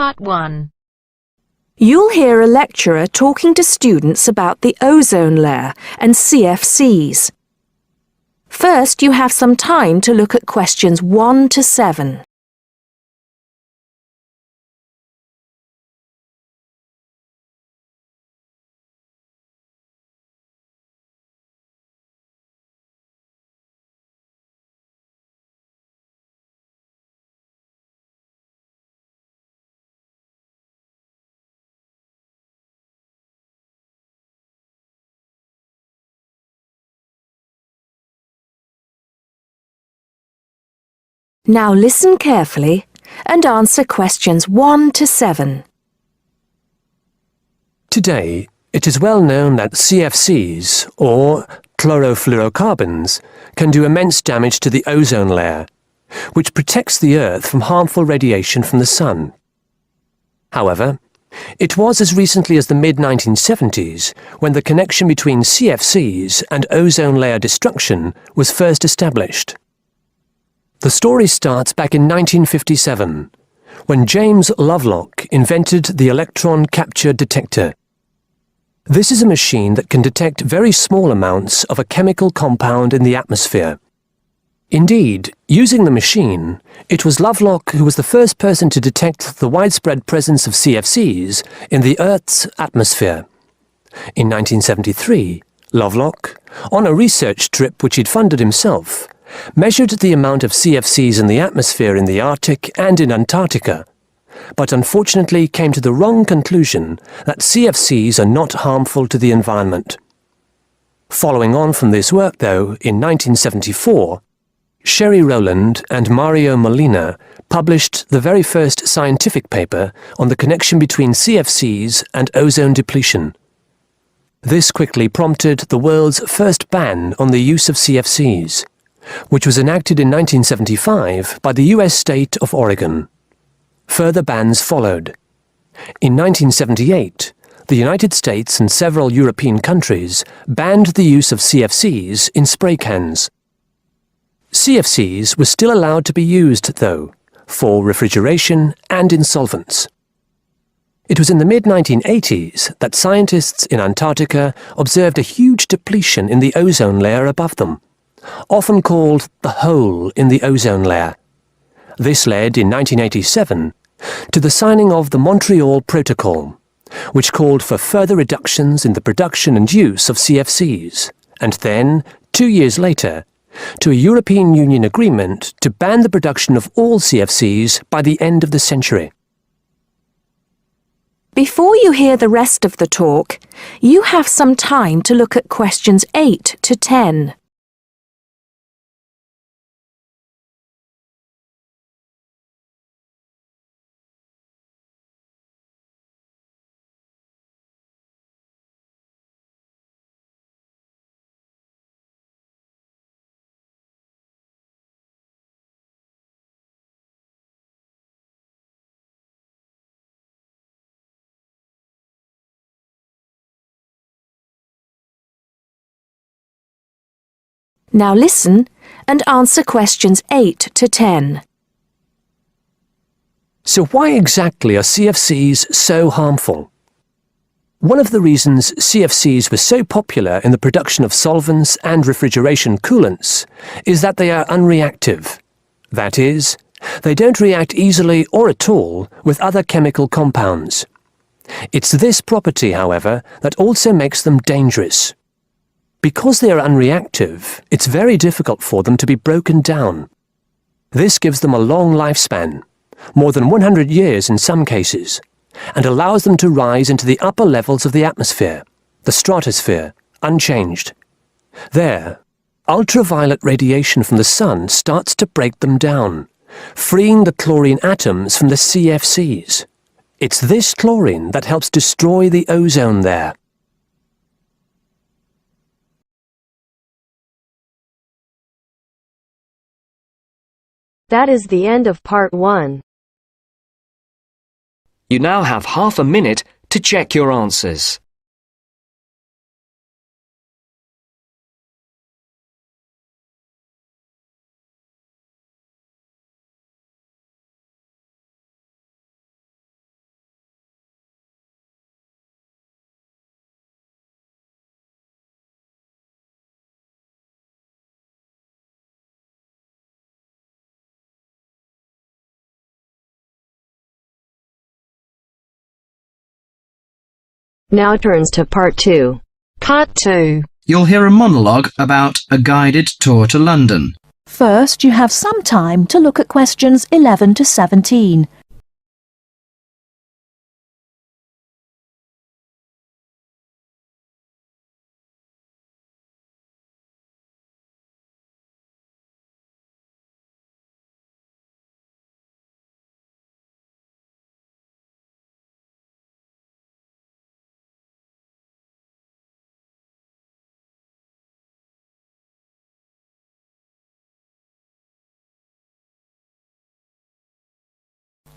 Part 1. You'll hear a lecturer talking to students about the ozone layer and CFCs. First, you have some time to look at questions 1 to 7. Now listen carefully and answer questions 1 to 7. Today, it is well known that CFCs, or chlorofluorocarbons, can do immense damage to the ozone layer, which protects the Earth from harmful radiation from the Sun. However, it was as recently as the mid-1970s when the connection between CFCs and ozone layer destruction was first established. The story starts back in 1957, when James Lovelock invented the electron capture detector. This is a machine that can detect very small amounts of a chemical compound in the atmosphere. Indeed, using the machine, it was Lovelock who was the first person to detect the widespread presence of CFCs in the Earth's atmosphere. In 1973, Lovelock, on a research trip which he'd funded himself, measured the amount of CFCs in the atmosphere in the Arctic and in Antarctica, but unfortunately came to the wrong conclusion that CFCs are not harmful to the environment. Following on from this work, though, in 1974, Sherry Rowland and Mario Molina published the very first scientific paper on the connection between CFCs and ozone depletion. This quickly prompted the world's first ban on the use of CFCs, which was enacted in 1975 by the US state of Oregon. Further bans followed. In 1978, the United States and several European countries banned the use of CFCs in spray cans. CFCs were still allowed to be used, though, for refrigeration and in solvents. It was in the mid-1980s that scientists in Antarctica observed a huge depletion in the ozone layer above them, often called the hole in the ozone layer. This led, in 1987, to the signing of the Montreal Protocol, which called for further reductions in the production and use of CFCs, and then, 2 years later, to a European Union agreement to ban the production of all CFCs by the end of the century. Before you hear the rest of the talk, you have some time to look at questions 8 to 10. Now listen and answer questions 8 to 10. So why exactly are CFCs so harmful? One of the reasons CFCs were so popular in the production of solvents and refrigeration coolants is that they are unreactive. That is, they don't react easily or at all with other chemical compounds. It's this property, however, that also makes them dangerous. Because they are unreactive, it's very difficult for them to be broken down. This gives them a long lifespan, more than 100 years in some cases, and allows them to rise into the upper levels of the atmosphere, the stratosphere, unchanged. There, ultraviolet radiation from the sun starts to break them down, freeing the chlorine atoms from the CFCs. It's this chlorine that helps destroy the ozone there. That is the end of part 1. You now have half a minute to check your answers. Now turns to part 2. Part 2. You'll hear a monologue about a guided tour to London. First, you have some time to look at questions 11 to 17.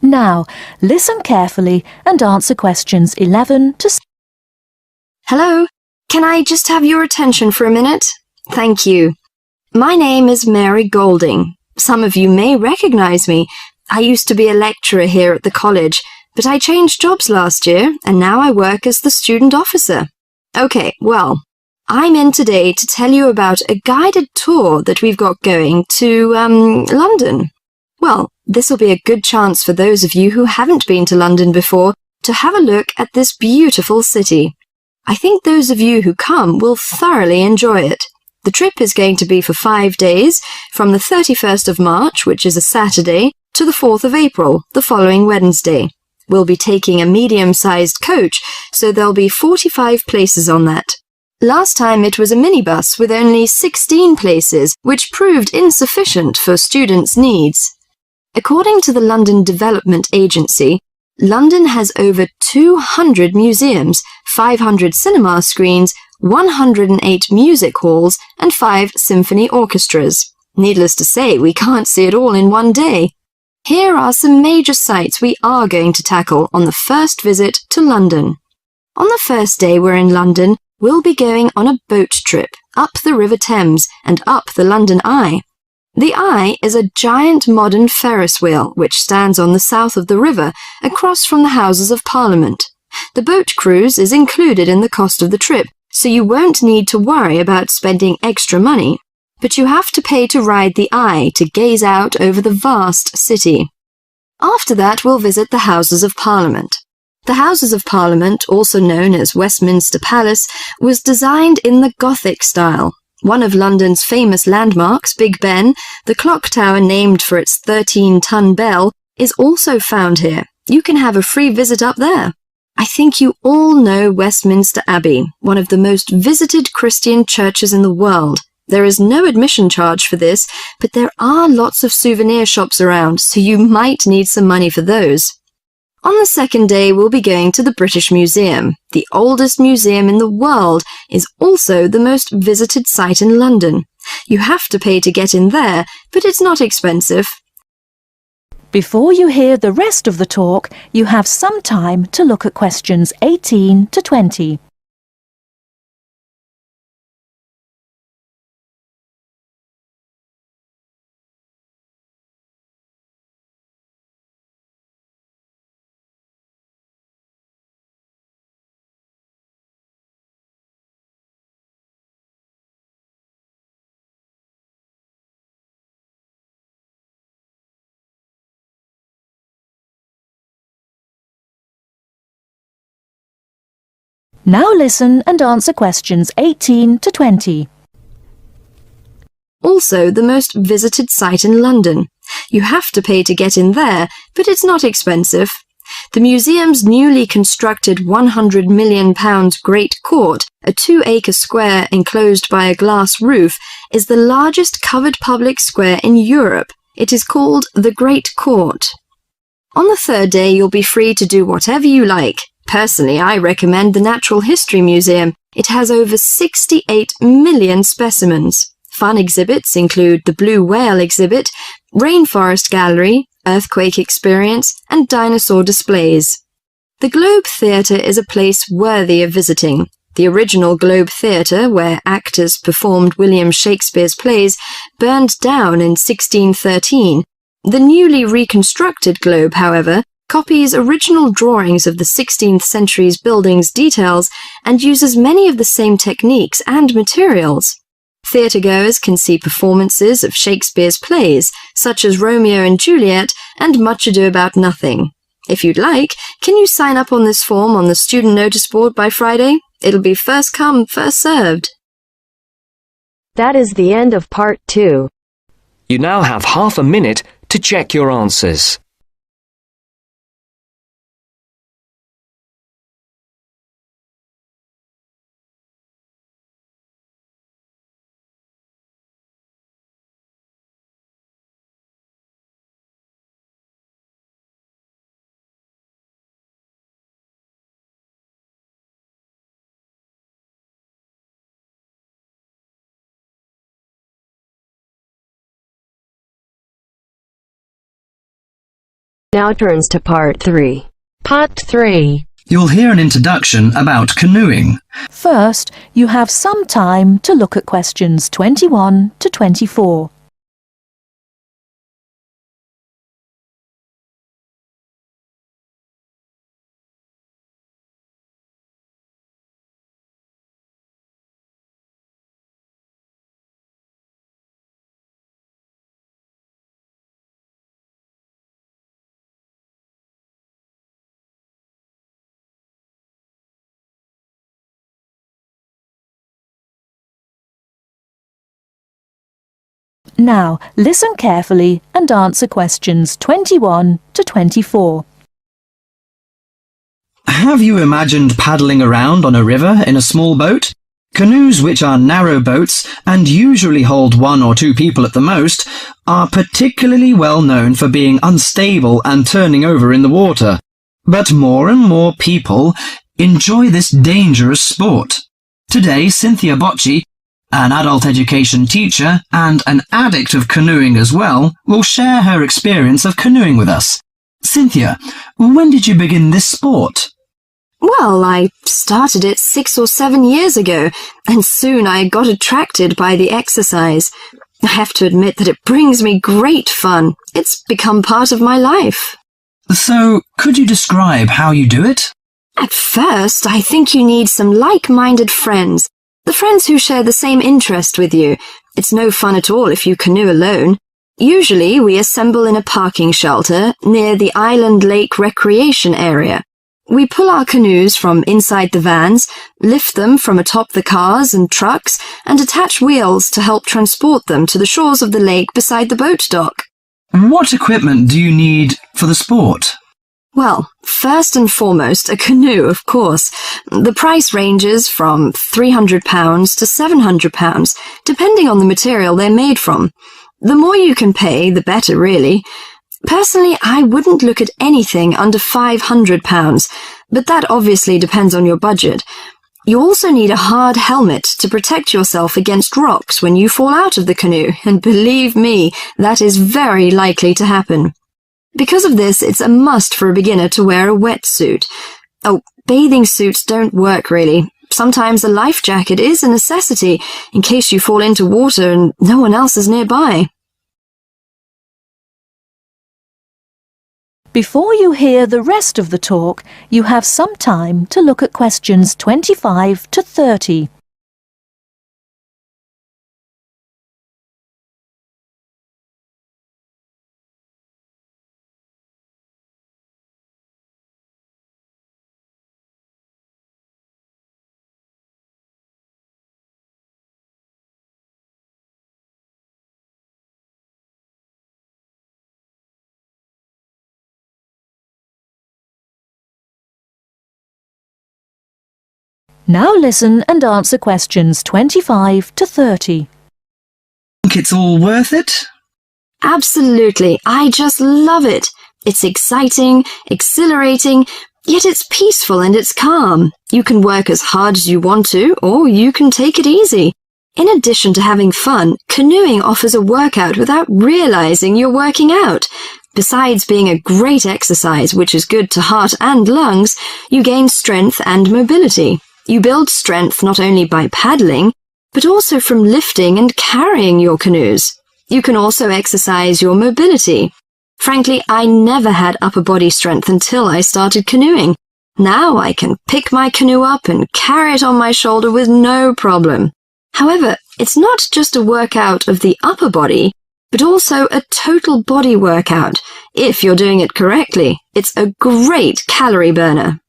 Now, listen carefully and answer questions 11 to 17. Hello, can I just have your attention for a minute? Thank you. My name is Mary Golding. Some of you may recognize me. I used to be a lecturer here at the college, but I changed jobs last year and now I work as the student officer. Okay, well, I'm in today to tell you about a guided tour that we've got going to, London. Well, this will be a good chance for those of you who haven't been to London before to have a look at this beautiful city. I think those of you who come will thoroughly enjoy it. The trip is going to be for 5 days, from the 31st of March, which is a Saturday, to the 4th of April, the following Wednesday. We'll be taking a medium-sized coach, so there'll be 45 places on that. Last time it was a minibus with only 16 places, which proved insufficient for students' needs. According to the London Development Agency, London has over 200 museums, 500 cinema screens, 108 music halls, and 5 symphony orchestras. Needless to say, we can't see it all in one day. Here are some major sites we are going to tackle on the first visit to London. On the first day we're in London, we'll be going on a boat trip up the River Thames and up the London Eye. The Eye is a giant modern Ferris wheel which stands on the south of the river, across from the Houses of Parliament. The boat cruise is included in the cost of the trip, so you won't need to worry about spending extra money. But you have to pay to ride the Eye to gaze out over the vast city. After that, we'll visit the Houses of Parliament. The Houses of Parliament, also known as Westminster Palace, was designed in the Gothic style. One of London's famous landmarks, Big Ben, the clock tower named for its 13-ton bell, is also found here. You can have a free visit up there. I think you all know Westminster Abbey, one of the most visited Christian churches in the world. There is no admission charge for this, but there are lots of souvenir shops around, so you might need some money for those. On the second day, we'll be going to the British Museum. The oldest museum in the world is also the most visited site in London. You have to pay to get in there, but it's not expensive. Before you hear the rest of the talk, you have some time to look at questions 18 to 20. Now listen and answer questions 18 to 20. Also the most visited site in London. You have to pay to get in there, but it's not expensive. The museum's newly constructed £100 million Great Court, a 2-acre square enclosed by a glass roof, is the largest covered public square in Europe. It is called the Great Court. On the third day, you'll be free to do whatever you like. Personally, I recommend the Natural History Museum. It has over 68 million specimens. Fun exhibits include the Blue Whale exhibit, Rainforest Gallery, Earthquake Experience, and dinosaur displays. The Globe Theatre is a place worthy of visiting. The original Globe Theatre, where actors performed William Shakespeare's plays, burned down in 1613. The newly reconstructed Globe, however, copies original drawings of the 16th century's building's details and uses many of the same techniques and materials. Theatregoers can see performances of Shakespeare's plays, such as Romeo and Juliet and Much Ado About Nothing. If you'd like, can you sign up on this form on the student notice board by Friday? It'll be first come, first served. That is the end of part 2. You now have half a minute to check your answers. Now turns to part 3. Part 3. You'll hear an introduction about canoeing. First, you have some time to look at questions 21 to 24. Now, listen carefully and answer questions 21 to 24. Have you imagined paddling around on a river in a small boat? Canoes, which are narrow boats and usually hold 1 or 2 people at the most, are particularly well known for being unstable and turning over in the water. But more and more people enjoy this dangerous sport. Today, Cynthia Bocci, an adult education teacher and an addict of canoeing as well, will share her experience of canoeing with us. Cynthia, when did you begin this sport? Well, I started it 6 or 7 years ago, and soon I got attracted by the exercise. I have to admit that it brings me great fun. It's become part of my life. So, could you describe how you do it? At first, I think you need some like-minded friends. The friends who share the same interest with you. It's no fun at all if you canoe alone. Usually, we assemble in a parking shelter near the Island Lake Recreation Area. We pull our canoes from inside the vans, lift them from atop the cars and trucks, and attach wheels to help transport them to the shores of the lake beside the boat dock. What equipment do you need for the sport? Well, first and foremost, a canoe, of course. The price ranges from £300 to £700, depending on the material they're made from. The more you can pay, the better, really. Personally, I wouldn't look at anything under £500, but that obviously depends on your budget. You also need a hard helmet to protect yourself against rocks when you fall out of the canoe, and believe me, that is very likely to happen. Because of this, it's a must for a beginner to wear a wetsuit. Oh, bathing suits don't work really. Sometimes a life jacket is a necessity in case you fall into water and no one else is nearby. Before you hear the rest of the talk, you have some time to look at questions 25 to 30. Now listen and answer questions 25 to 30. Think it's all worth it? Absolutely, I just love it. It's exciting, exhilarating, yet it's peaceful and it's calm. You can work as hard as you want to, or you can take it easy. In addition to having fun, canoeing offers a workout without realizing you're working out. Besides being a great exercise, which is good to heart and lungs, you gain strength and mobility. You build strength not only by paddling, but also from lifting and carrying your canoes. You can also exercise your mobility. Frankly, I never had upper body strength until I started canoeing. Now I can pick my canoe up and carry it on my shoulder with no problem. However, it's not just a workout of the upper body, but also a total body workout. If you're doing it correctly, it's a great calorie burner.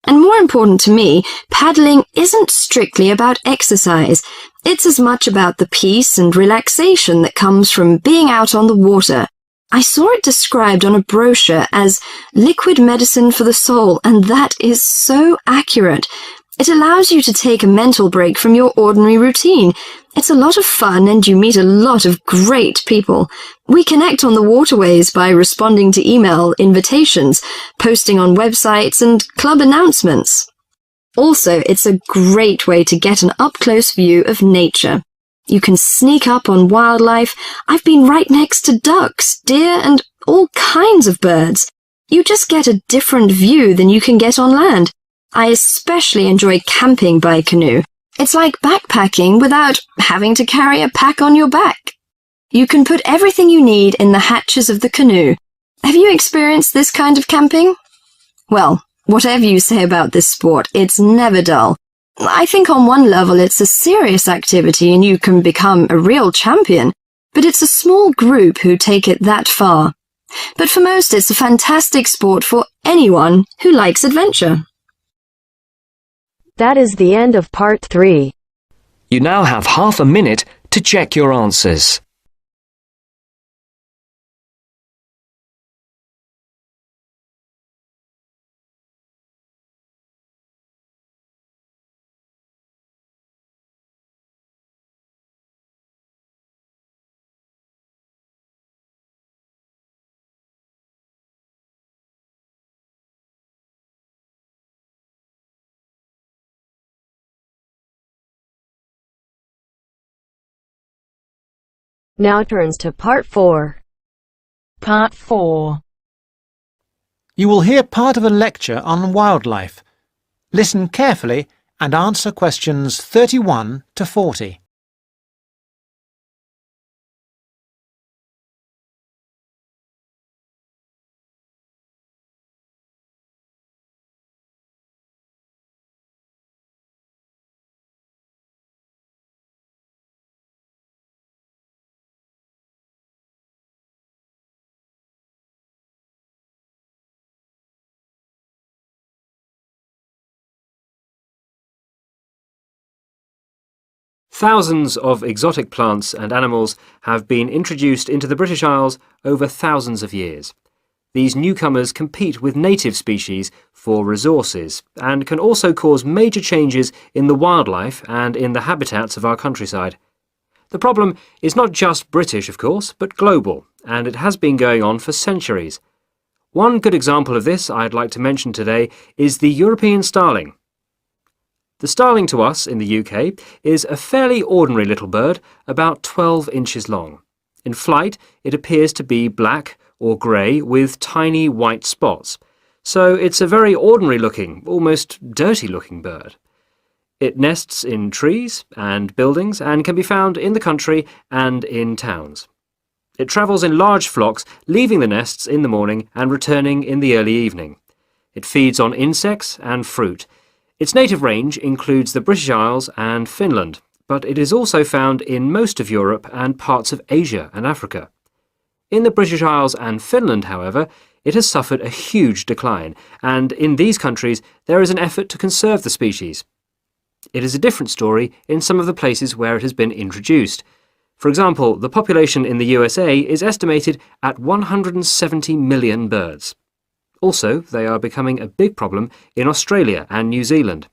And more important to me, paddling isn't strictly about exercise. It's as much about the peace and relaxation that comes from being out on the water. I saw it described on a brochure as liquid medicine for the soul, and that is so accurate. It allows you to take a mental break from your ordinary routine. It's a lot of fun and you meet a lot of great people. We connect on the waterways by responding to email invitations, posting on websites and club announcements. Also, it's a great way to get an up-close view of nature. You can sneak up on wildlife. I've been right next to ducks, deer, and all kinds of birds. You just get a different view than you can get on land. I especially enjoy camping by canoe. It's like backpacking without having to carry a pack on your back. You can put everything you need in the hatches of the canoe. Have you experienced this kind of camping? Well, whatever you say about this sport, it's never dull. I think on one level it's a serious activity and you can become a real champion, but it's a small group who take it that far. But for most, it's a fantastic sport for anyone who likes adventure. That is the end of part 3. You now have half a minute to check your answers. Now turns to part 4. Part 4. You will hear part of a lecture on wildlife. Listen carefully and answer questions 31 to 40. Thousands of exotic plants and animals have been introduced into the British Isles over thousands of years. These newcomers compete with native species for resources and can also cause major changes in the wildlife and in the habitats of our countryside. The problem is not just British, of course, but global, and it has been going on for centuries. One good example of this I'd like to mention today is the European starling. The starling to us in the UK is a fairly ordinary little bird, about 12 inches long. In flight, it appears to be black or grey with tiny white spots. So it's a very ordinary looking, almost dirty looking bird. It nests in trees and buildings and can be found in the country and in towns. It travels in large flocks, leaving the nests in the morning and returning in the early evening. It feeds on insects and fruit. Its native range includes the British Isles and Finland, but it is also found in most of Europe and parts of Asia and Africa. In the British Isles and Finland, however, it has suffered a huge decline, and in these countries there is an effort to conserve the species. It is a different story in some of the places where it has been introduced. For example, the population in the USA is estimated at 170 million birds. Also, they are becoming a big problem in Australia and New Zealand.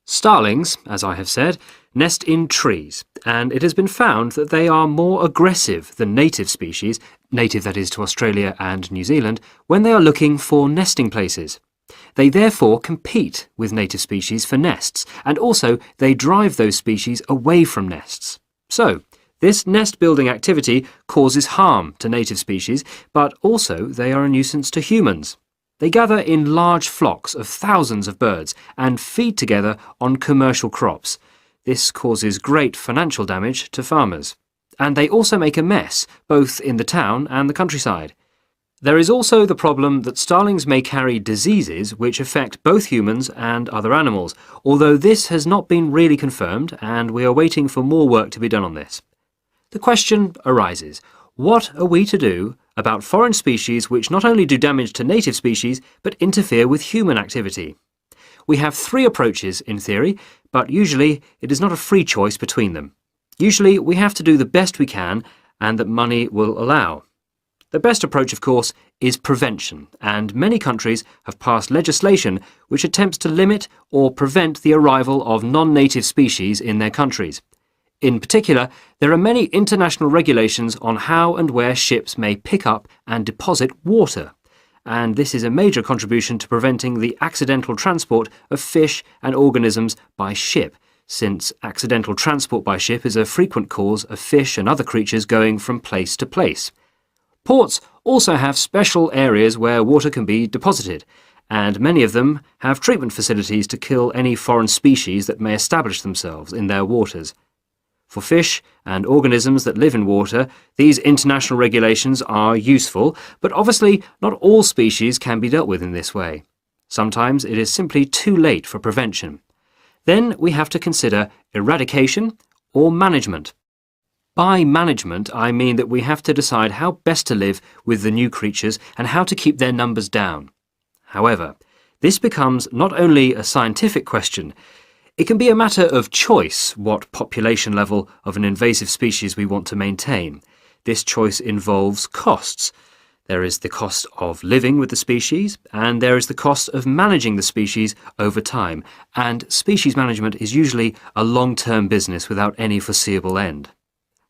Starlings, as I have said, nest in trees, and it has been found that they are more aggressive than native species, native that is to Australia and New Zealand, when they are looking for nesting places. They therefore compete with native species for nests, and also they drive those species away from nests. So, this nest-building activity causes harm to native species, but also they are a nuisance to humans. They gather in large flocks of thousands of birds and feed together on commercial crops. This causes great financial damage to farmers. And they also make a mess, both in the town and the countryside. There is also the problem that starlings may carry diseases which affect both humans and other animals, although this has not been really confirmed and we are waiting for more work to be done on this. The question arises, What are we to do about foreign species which not only do damage to native species but interfere with human activity? We have three approaches in theory, but usually it is not a free choice between them. Usually we have to do the best we can and that money will allow. The best approach, of course, is prevention, and many countries have passed legislation which attempts to limit or prevent the arrival of non-native species in their countries. In particular, there are many international regulations on how and where ships may pick up and deposit water, and this is a major contribution to preventing the accidental transport of fish and organisms by ship, since accidental transport by ship is a frequent cause of fish and other creatures going from place to place. Ports also have special areas where water can be deposited, and many of them have treatment facilities to kill any foreign species that may establish themselves in their waters. For fish and organisms that live in water, these international regulations are useful, but obviously not all species can be dealt with in this way. Sometimes it is simply too late for prevention. Then we have to consider eradication or management. By management, I mean that we have to decide how best to live with the new creatures and how to keep their numbers down. However, this becomes not only a scientific question, it can be a matter of choice what population level of an invasive species we want to maintain. This choice involves costs. There is the cost of living with the species, and there is the cost of managing the species over time, and species management is usually a long-term business without any foreseeable end.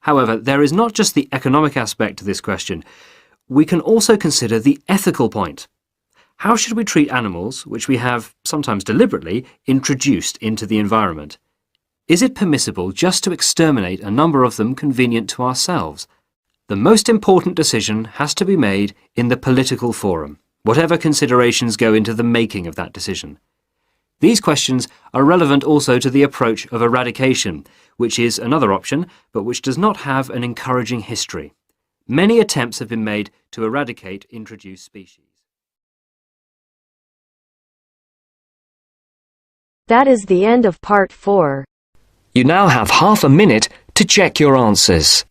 However, there is not just the economic aspect to this question. We can also consider the ethical point. How should we treat animals which we have, sometimes deliberately, introduced into the environment? Is it permissible just to exterminate a number of them convenient to ourselves? The most important decision has to be made in the political forum, whatever considerations go into the making of that decision. These questions are relevant also to the approach of eradication, which is another option, but which does not have an encouraging history. Many attempts have been made to eradicate introduced species. That is the end of part 4. You now have half a minute to check your answers.